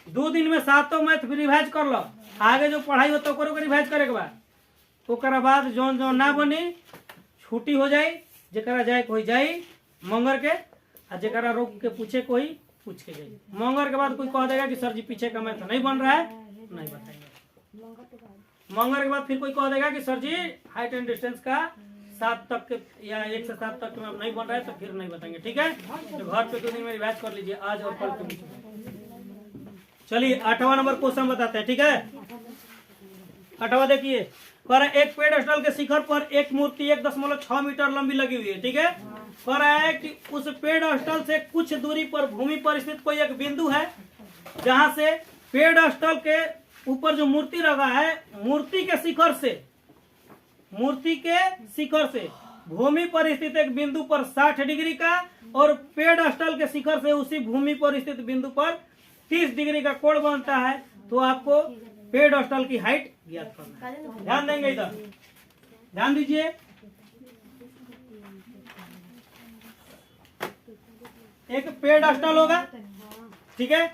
2 दिन में 7 math revise कर लो। आगे जो पढ़ाई हो तो करो रिवाइज करे के बाद ओकरा बाद जौन जौन ना बनी छुट्टी हो जाई, जरा जाए कोई जाई मंगर के, आ जरा रोक के पूछे कोई पूछ के जाई। मंगर के बाद कोई कह देगा कि सर जी पीछे का मैथ नहीं बन रहा है, नहीं बताएंगे। मंगर के बाद फिर कोई कह देगा कि sir ji height and distance का 7 तक के या 1 से 7 तक में नहीं बन रहा है, तो फिर नहीं बताएंगे। ठीक है, तो घर पे 2 दिन में रिवाइज कर लीजिए आज और कल के बीच में। चलिए 8वां नंबर क्वेश्चन बताते हैं। ठीक है, 8वां देखिए, पर एक पेड़ के शिखर पर एक मूर्ति 1.6 मीटर लंबी लगी हुई है। ठीक है, कह रहा है कि उस पेड़ स्थल से कुछ दूरी पर भूमि पर स्थित कोई एक बिंदु है जहां से पेड़ स्थल के ऊपर जो मूर्ति लगा है, मूर्ति के शिखर से भूमि पर स्थित एक बिंदु पर 60 डिग्री का और पेड़ स्थल के शिखर से उसी भूमि पर स्थित बिंदु पर 30 डिग्री का कोण बनता है। तो आपको पेड़ स्थल की हाइट ज्ञात करना है। ध्यान देंगे, इधर ध्यान दीजिए। एक पेड़ स्थल होगा, ठीक है,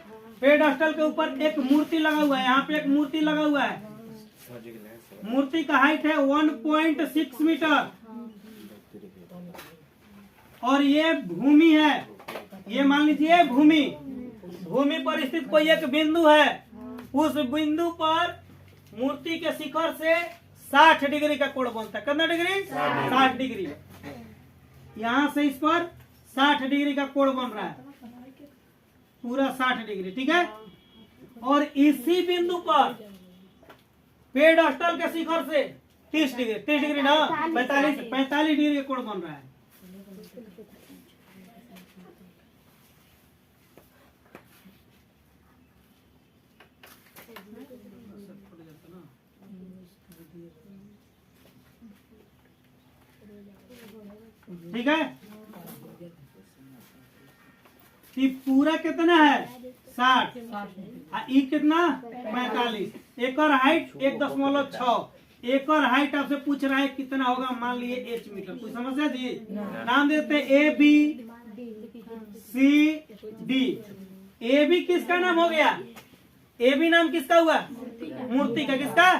पेड़ स्थल के ऊपर एक मूर्ति लगा हुआ है। यहाँ पे एक मूर्ति लगा हुआ है, मूर्ति का हाइट है 1.6 मीटर और ये भूमि है। ये मान लीजिए भूमि पर स्थित कोई एक बिंदु है। उस बिंदु पर मूर्ति के शिखर से 60 डिग्री का कोण बनता है। कितना डिग्री? 60 डिग्री। यहाँ से इस पर 60 डिग्री का कोण बन रहा है, पूरा 60 डिग्री। ठीक है, और इसी बिंदु पर पेड़ स्थल के शिखर से 30 डिग्री ना 45 डिग्री का कोण बन रहा है। ठीक है, ये पूरा कितना है? 60। ई कितना? 45। एक और हाइट 1.6। एक और हाइट आपसे पूछ रहा है कितना होगा, मान लिए एच मीटर। कोई समस्या जी? नाम देते A B C D. A B किसका नाम हो गया? ए बी नाम किसका हुआ? मूर्ति का। किसका?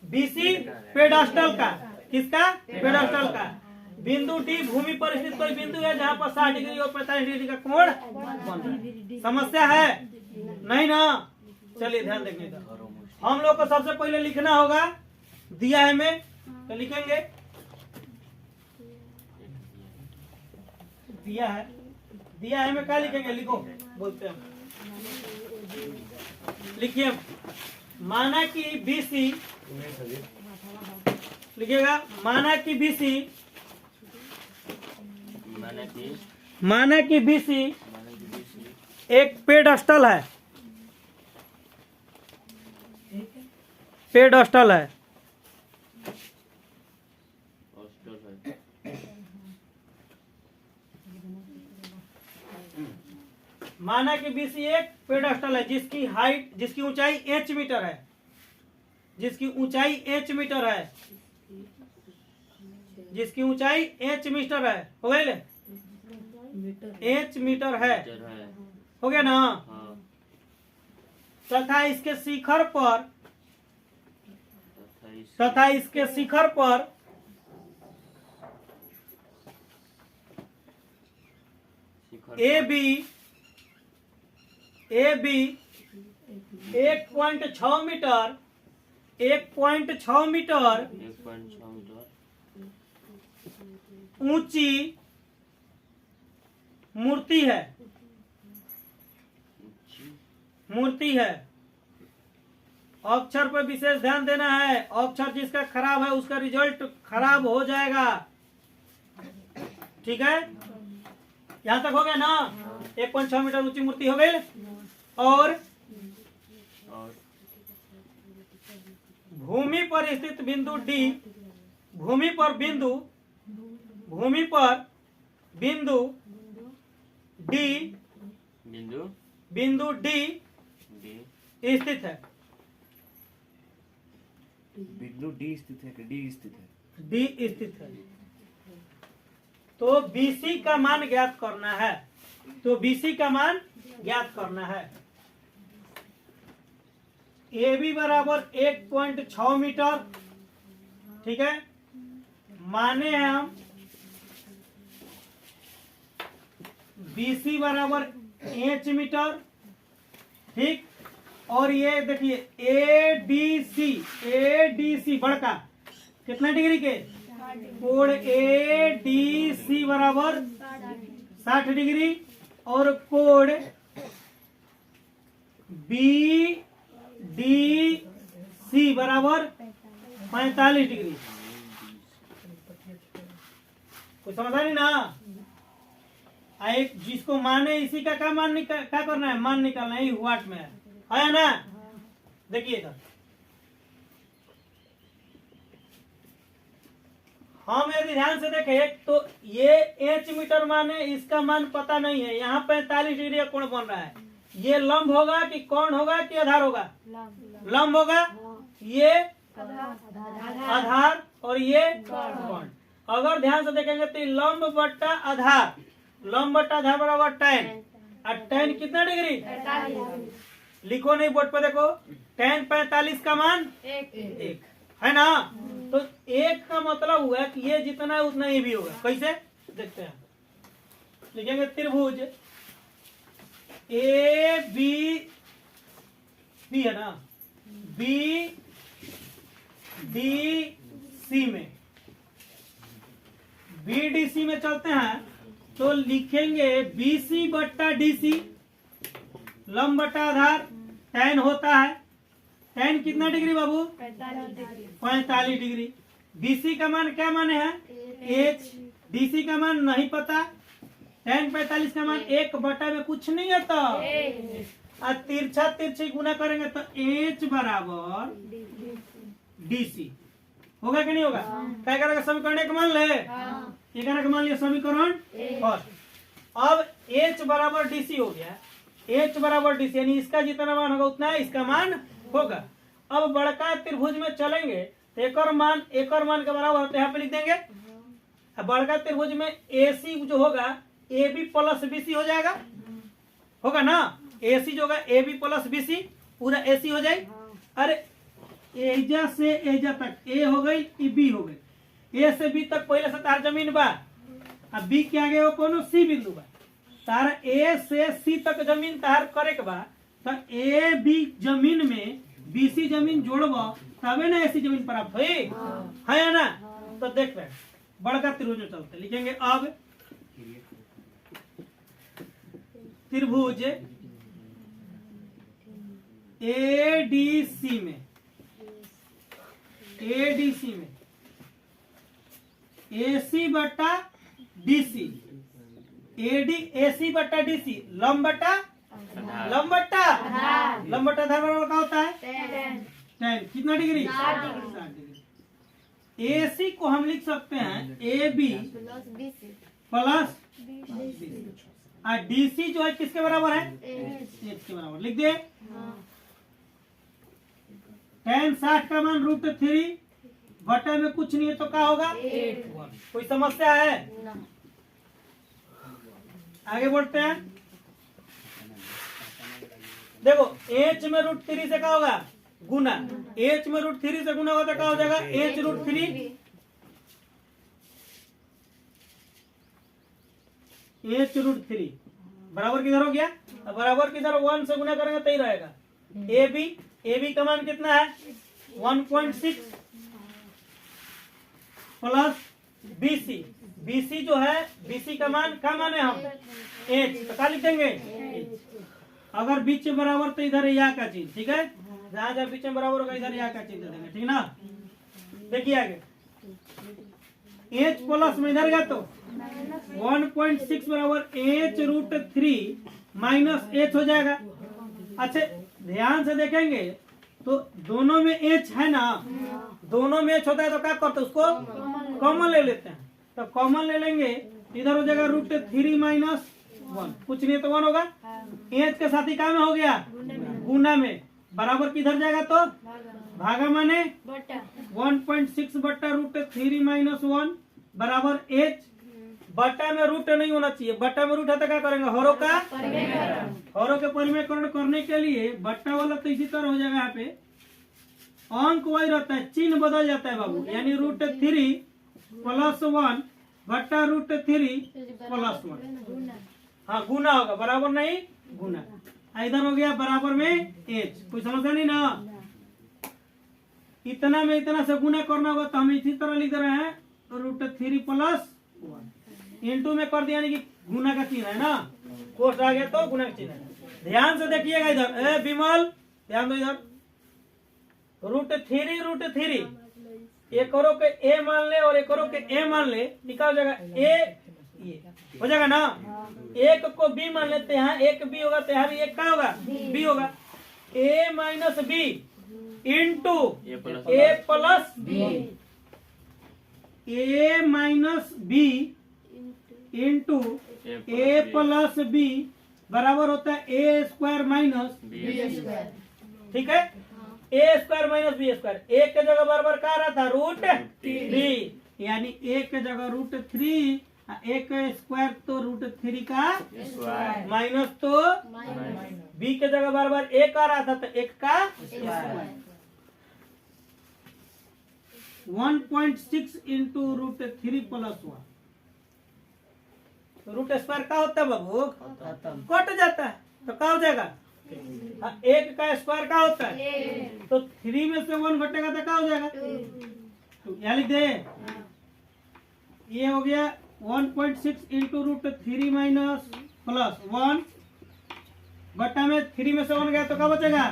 बी सी पेडास्टल का। किसका? पेडास्टल का। बिंदु डी भूमि पर स्थित कोई बिंदु है जहाँ पर 60 डिग्री और 45 डिग्री का कोण बन रहा है। समस्या है? नहीं ना? चलिए ध्यान देखिएगा। हम लोग को सबसे पहले लिखना होगा, दिया है में तो लिखेंगे, दिया है में क्या लिखेंगे? लिखो, बोलते हैं। लिखिए, माना कि BC लिखिएगा, माना कि BC एक पेडस्टल है। माना कि BC एक पेडस्टल है जिसकी ऊंचाई h मीटर है। जिसकी ऊंचाई h मीटर है। हो गया? h मीटर है। हो गया ना? तथा इसके शिखर पर ए बी 1.6 मीटर ऊंची मूर्ति है। अक्षर पर विशेष ध्यान देना है। अक्षर जिसका खराब है उसका रिजल्ट खराब हो जाएगा। ठीक है, यहाँ तक हो गया ना? 1.6 मीटर ऊंची मूर्ति हो गई। और भूमि पर स्थित बिंदु डी, भूमि पर बिंदु डी स्थित है। डी स्थित है। तो BC का मान ज्ञात करना है। ए बी बराबर 1.6 मीटर, ठीक है, माने हैं हम बी सी बराबर 5 मीटर, ठीक। और ये देखिए ए डी सी बड़का कितना डिग्री के, कोण ए डी सी बराबर 60 डिग्री और कोण बी डी सी बराबर 45 डिग्री। कुछ समझा नहीं ना? एक जिसको माने इसी का क्या मान क्या करना है, मान निकालना है, व्हाट में है ना। देखिए इधर हम यदि ध्यान से देखें तो ये एच मीटर माने इसका मान पता नहीं है, यहाँ 45 डिग्री का कोण बन रहा है। ये लंब होगा कि कोण होगा कि आधार होगा, लंब होगा, ये आधार और ये कोण। अगर ध्यान से देखेंगे तो लंब बट्टा आधार, लंब बट्टा आधार बराबर tan, और tan कितना डिग्री, लिखो नहीं बोर्ड पर, देखो tan 45 का मान 1 है ना। तो 1 का मतलब हुआ कि ये जितना है उतना ये भी होगा। कैसे देखते हैं, लिखेंगे त्रिभुज ए बी है ना, बी डी सी में, बी डी सी में चलते हैं तो लिखेंगे बी सी बट्टा डी सी, लंब बट्टा आधार, tan होता है, tan कितना डिग्री बाबू, 45 डिग्री। बीसी का मान क्या माने है, एच, डीसी का मान नहीं पता, tan 45 का मान 1 बटा में कुछ नहीं है, तो और तिरछा तिरछी गुना करेंगे तो एच बराबर डीसी होगा कि नहीं होगा। क्या करेगा, समीकरण एक मान ले, एक मान लिया समीकरण। और अब एच बराबर डीसी हो गया, एच बराबर डीसी यानी इसका जितना मान होगा उतना इसका मान होगा। अब बड़का त्रिभुज में चलेंगे तो एक और मान के बराबर होता है, यहाँ पे लिख देंगे। अब बड़का त्रिभुज में एसी जो होगा ए बी प्लस बीसी हो जाएगा, होगा ना। एसी जो होगा ए बी प्लस बीसी पूरा एसी हो जाए। अरे एजा से एजा तक ए हो गई, बी हो गई, ए से बी तक पहले से तार जमीन बा, अब बी के आगे वो कोनो सी बिंदु बा, तार ए से सी तक जमीन तार करे के बा, तो ए बी जमीन में बीसी जमीन जोड़ब तबे ना एसी जमीन प्राप्त हुई, है ना। तो देख रहे बड़का त्रिभुज में चलते, लिखेंगे अब त्रिभुज एडीसी में, एडीसी में एसी बट्टा डीसी, एडी एसी बट्टा डीसी, लंब बट्टा आधार बराबर क्या होता है, tan कितना डिग्री, 60 डिग्री। एसी को हम लिख सकते हैं ए बी प्लस और डीसी जो है किसके बराबर है, एच के बराबर लिख दे। tan 60 का मान √3 बटा में कुछ नहीं है तो क्या होगा, 1। कोई समस्या है, आगे बढ़ते हैं। देखो एच में √3 से क्या होगा, गुना, एच में √3 से गुना होगा तो क्या हो जाएगा, एच √3, एच √3 बराबर किधर हो गया, बराबर किधर 1 से गुना करेंगे तो ही रहेगा। ए बी का मान कितना है 1.6 प्लस बीसी जो है, बीसी का मान क्या माने हम एच, तो क्या लिख देंगे एच। अगर बीच में बराबर तो इधर या का चीज, ठीक है, जहां जहां बीच में बराबर होगा इधर या का चीज दे देंगे, ठीक ना। देखिए आगे एच प्लस में इधर गया तो 1.6 बराबर एच √3 माइनस एच हो जाएगा। अच्छा ध्यान से देखेंगे तो दोनों में एच है ना, दोनों में एच होता है तो क्या करते हैं, उसको कॉमन ले लेते हैं। तो कॉमन ले लेंगे, इधर हो जाएगा √3 माइनस 1, कुछ नहीं तो 1 होगा। एच के साथ ही क्या में हो गया, गुना में, बराबर किधर जाएगा तो भागा माने 1.6 बट्टा √3 माइनस 1 बराबर एच बट्टा में रूट नहीं होना चाहिए। बट्टा में रूट है तो क्या करेंगे, हरों का हरों के परिमेयकरण करने के लिए बट्टा वाला तो इसी तरह हो जाएगा। यहाँ पे अंक वही रहता है, चिन्ह बदल जाता है बाबू, यानी √3 + 1 बट्टा √3 + 1। हाँ गुना होगा, बराबर नहीं गुना। इधर हो गया बराबर में h, कोई समस्या नहीं ना। इतना में इतना से गुना करना होगा तो हम इसी तरह लिख रहे हैं √3 + 1 इंटू में कर दिया, यानी कि गुना का चिन्ह है ना, कोष्ठ आ गया तो गुना का चिन्ह है। ध्यान से देखिएगा इधर, विमल ध्यान दो इधर, √3 एक करो के ए मान ले और एक करो के ए मान ले, निकाल जाएगा ए, ये हो जाएगा ना। एक को बी मान लेते हैं, एक बी होगा तो यहाँ भी एक का होगा बी होगा। a - b into a + b, a - b into a + b बराबर होता है a² - b²। ठीक है, a² - b²। एक के जगह बराबर क्या रहा था, √3, यानी एक के जगह √3, एक स्क्वायर तो √3 का माइनस तो बी के जगह बराबर एक आ रहा था तो एक का स्क्वायर। 1.6 इंटू √3 + 1। रूट स्क्वायर का होता है बाबू, कट जाता है तो क्या हो जाएगा, एक का स्क्वायर का होता है तो 3 में से 1 घटेगा तो क्या हो जाएगा, तो यहाँ लिख दे। ये हो गया 1.6 इंटू √3 + 1 बट्टा में 3 में से 1 गया तो क्या बचेगा,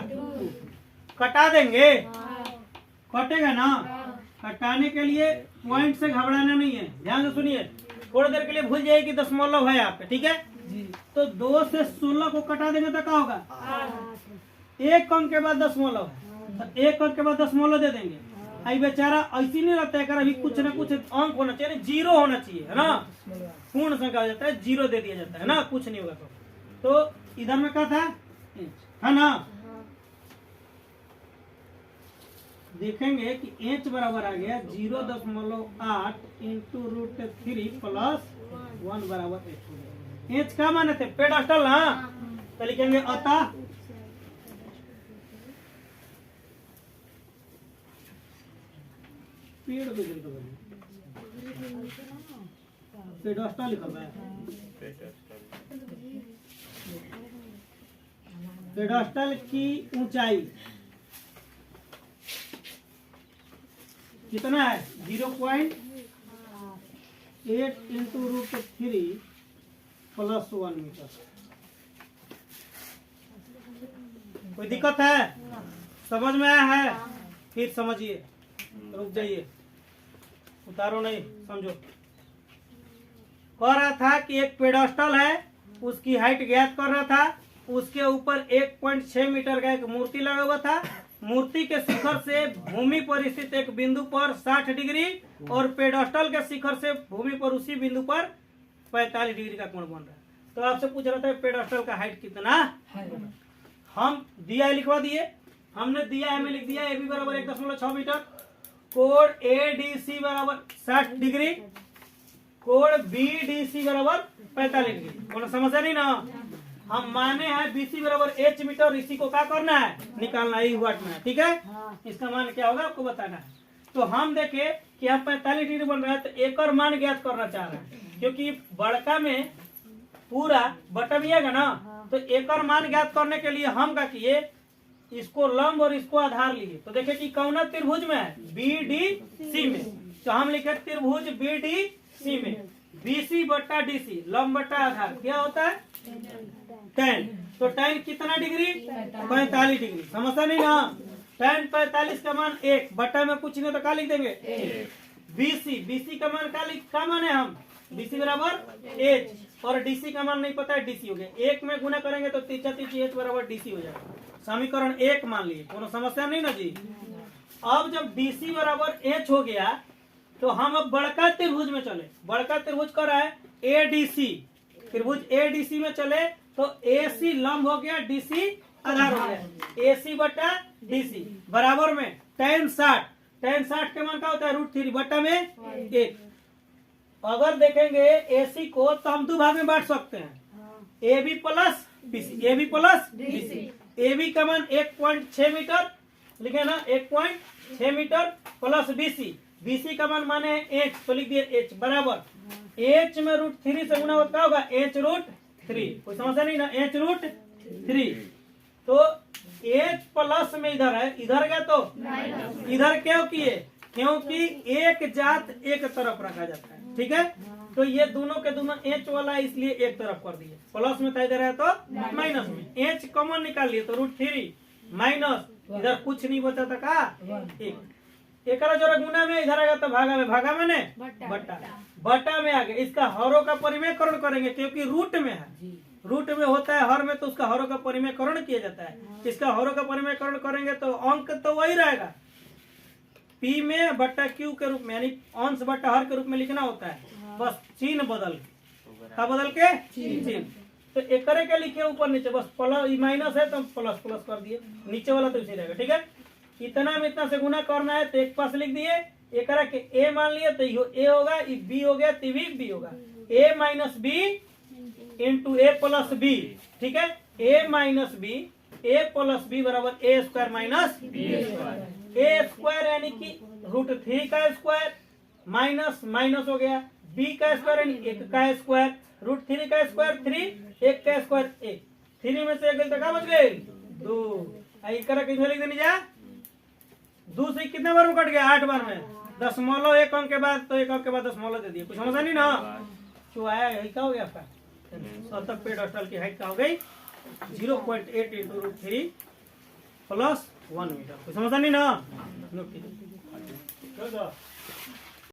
कटा देंगे, कटेगा ना। कटाने के लिए पॉइंट से घबराना नहीं है, ध्यान से सुनिए, थोड़ी देर के लिए भूल जाइए कि दशमलव है यहाँ पे, ठीक है जी। तो 2 से 16 को कटा देंगे तो क्या होगा, एक अंक के बाद दशमलव है तो एक अंक के बाद दशमलव दे देंगे। आई बेचारा ऐसी नहीं रहता है, अभी कुछ ना कुछ अंक होना चाहिए, 0 होना चाहिए है ना, पूर्ण संख्या हो जाता है, 0 दे दिया जाता है ना, कुछ नहीं होगा। तो इधर में क्या था, है ना, देखेंगे कि h बराबर आ गया 0.8 इंटू √3 + 1 बराबर h। h क्या माने थे, पेडास्टल ना, तो लिखेंगे अतः पेडास्टल लिखा है, पेडास्टल की ऊंचाई कितना है, 0.8 इंटू √3 + 1 मीटर। कोई दिक्कत है, समझ में आया है, फिर समझिए, रुक जाइए, उतारो नहीं, समझो। कह रहा था कि एक पेडास्टल है, उसकी हाइट ज्ञात कर रहा था, उसके ऊपर 1.6 मीटर का एक मूर्ति लगा हुआ था। मूर्ति के शिखर से भूमि पर स्थित एक बिंदु पर 60 डिग्री और पेडास्टल के शिखर से भूमि पर उसी बिंदु पर 45 डिग्री का कोण बन रहा है। तो आपसे पूछ रहा था पेडास्टल का हाइट कितना है, हम दिया है, लिखवा दिए, हमने दिया है, मैं लिख दिया AB बराबर 1.6 मीटर, कोण ADC बराबर 60 डिग्री, कोण BDC बराबर 45 डिग्री। कोई समस्या नहीं ना, हम माने हैं BC बराबर H मीटर, इसी को क्या करना है, निकालना है, वाट में, ठीक है। इसका मान क्या होगा आपको बताना है। तो हम देखे कि यहाँ 45 डिग्री बन रहा है, तो एक और मान ज्ञात करना चाह रहे हैं, क्योंकि बड़का में पूरा बटा भी आएगा ना, तो एक और मान ज्ञात करने के लिए हम क्या किए, इसको लंब और इसको आधार लिए। तो देखे कि कौन त्रिभुज में है, BDC में, तो हम लिखे त्रिभुज BDC में BC बट्टा DC लंब बट्टा आधार क्या होता है, tan। तो tan कितना डिग्री, 45 डिग्री, समस्या नहीं ना। tan 45 का मान 1 बट्टा में कुछ नहीं तो क्या लिख देंगे, BC का मान क्या माने हम, BC बराबर H और DC का मान नहीं पता है, DC हो गया, 1 में गुना करेंगे तो 3 H बराबर DC हो जाएगा। समीकरण 1 मान लिए, कोनो समस्या नहीं ना जी। अब जब DC बराबर H हो गया तो हम अब बड़का त्रिभुज में चले। बड़का त्रिभुज कर रहा है ADC, त्रिभुज ADC में चले तो AC लंब हो गया, DC आधार हो गया, AC बटा DC बराबर में tan 60 के मान क्या होता है, √3 बट्टा में 1। अगर देखेंगे AC को तो हम दो भाग में बांट सकते हैं, AB plus BC, AB plus BC। AB का मान 1.6 मीटर लिखे ना, 1.6 मीटर प्लस BC का मान माने H, तो लिख दिए H बराबर H में √3 से गुना होता होगा H√3, कोई समस्या नहीं ना, H√3। तो H प्लस में इधर है, इधर गया तो इधर क्यों किए, क्योंकि एक जात एक तरफ रखा जाता है, ठीक है। तो ये दोनों के दोनों H वाला है, इसलिए एक तरफ कर दिए, प्लस में था इधर है तो माइनस में, H कॉमन निकाल लिए तो √3 माइनस इधर कुछ नहीं बचा था का एक जरा गुना में, इधर आएगा तो भागा में, भागा में ने बटा में आ गया। इसका हरों का परिमेयकरण करेंगे क्योंकि रूट में है, रूट में होता है हर में, तो उसका हरों का परिमेयकरण किया जाता है। इसका हरों का परिमेयकरण करेंगे तो अंक तो वही रहेगा, P में बटा Q के रूप में, यानी अंश बटा हर के रूप में लिखना होता है, बस चिन्ह बदल के चिन्ह। तो एक के लिखे ऊपर नीचे, बस प्लस माइनस है तो प्लस प्लस कर दिए, नीचे वाला तो इसे रहेगा, ठीक है। इतना में इतना से गुना करना है तो एक पास लिख दिए, एक के A मान लिए तो ये A होगा, ये B हो गया तो भी B होगा, A minus B into A plus B, ठीक है। A minus B, A plus B बराबर A square minus B square, A square यानी कि √3 का स्क्वायर माइनस माइनस हो गया, B का स्क्वायर यानी 1 का स्क्वायर, √3 का स्क्वायर 3, 1 का स्क्वायर 1, 3 में से 1 गई तो क्या बच गए 2, एक कितना लिख देनी जा, 2 से कितने बार में कट गया 8 बार में, दशमलव एक अंक के बाद तो एक अंक के बाद दशमलव दे दिए, कुछ समझा नहीं ना। जो आया यही क्या हो गया आपका, शतक पेड़ स्थल की हाइट क्या हो गई 0.8 इंटू √3 प्लस 1 मीटर, कुछ समझा नहीं ना।